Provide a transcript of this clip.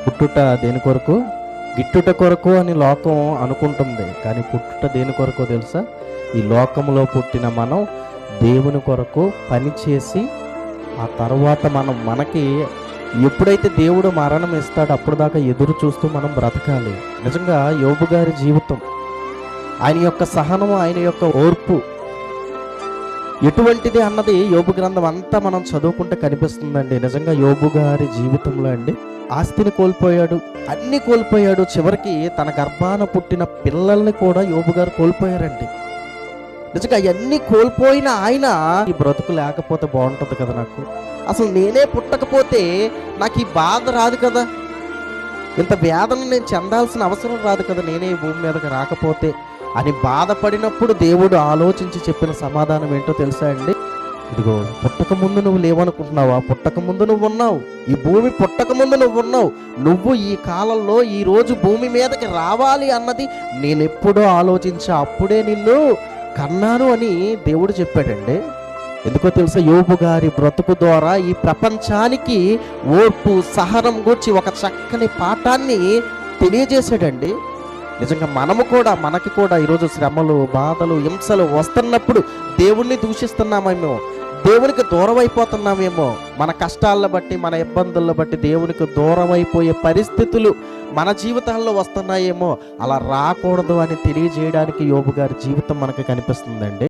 పుట్టుట దేని కొరకు? గిట్టుట కొరకు అని లోకం అనుకుంటుంది. కానీ పుట్టుట దేని కొరకు తెలుసా? ఈ లోకంలో పుట్టిన మనం దేవుని కొరకు పనిచేసి ఆ తర్వాత మనకి ఎప్పుడైతే దేవుడు మరణం ఇస్తాడో అప్పుడు దాకా ఎదురు చూస్తూ మనం బ్రతకాలి. నిజంగా యోబు గారి జీవితం, ఆయన యొక్క సహనం, ఆయన యొక్క ఓర్పు ఎటువంటిది అన్నది యోబు గ్రంథం అంతా మనం చదువుకుంటే కనిపిస్తుందండి. నిజంగా యోబు గారి జీవితంలో అండి ఆస్తిని కోల్పోయాడు, అన్ని కోల్పోయాడు. చివరికి తన గర్భాన పుట్టిన పిల్లల్ని కూడా యోబు గారు కోల్పోయారండి. నిజంగా అవన్నీ కోల్పోయిన ఆయన ఈ బ్రతుకు లేకపోతే బాగుంటుంది కదా, నాకు అసలు నేనే పుట్టకపోతే నాకు ఈ బాధ రాదు కదా, ఇంత వేదన నేను చెందాల్సిన అవసరం రాదు కదా, నేనే ఈ భూమి మీదకి రాకపోతే అని బాధపడినప్పుడు దేవుడు ఆలోచించి చెప్పిన సమాధానం ఏంటో తెలుసా అండి? ఇదిగో, పుట్టక ముందు నువ్వు లేవనుకుంటున్నావా? పుట్టక ముందు నువ్వు ఉన్నావు. ఈ భూమి పుట్టక ముందు నువ్వు ఉన్నావు. నువ్వు ఈ కాలంలో ఈ రోజు భూమి మీదకి రావాలి అన్నది నేనెప్పుడో ఆలోచించా, అప్పుడే నిన్ను కన్నాను అని దేవుడు చెప్పాడండి. ఎందుకో తెలుసా? యోబు గారి బ్రతుకు ద్వారా ఈ ప్రపంచానికి ఓర్పు, సహనం గురించి ఒక చక్కని పాఠాన్ని తెలియజేశాడండి. నిజంగా మనకి కూడా ఈరోజు శ్రమలు, బాధలు, హింసలు వస్తున్నప్పుడు దేవుణ్ణి దూషిస్తున్నామేమో, దేవునికి దూరం అయిపోతున్నామేమో, మన కష్టాలను బట్టి, మన ఇబ్బందులను బట్టి దేవునికి దూరం అయిపోయే పరిస్థితులు మన జీవితాల్లో వస్తున్నాయేమో. అలా రాకూడదు అని తెలియజేయడానికి యోబు గారి జీవితం మనకు కనిపిస్తుందండి.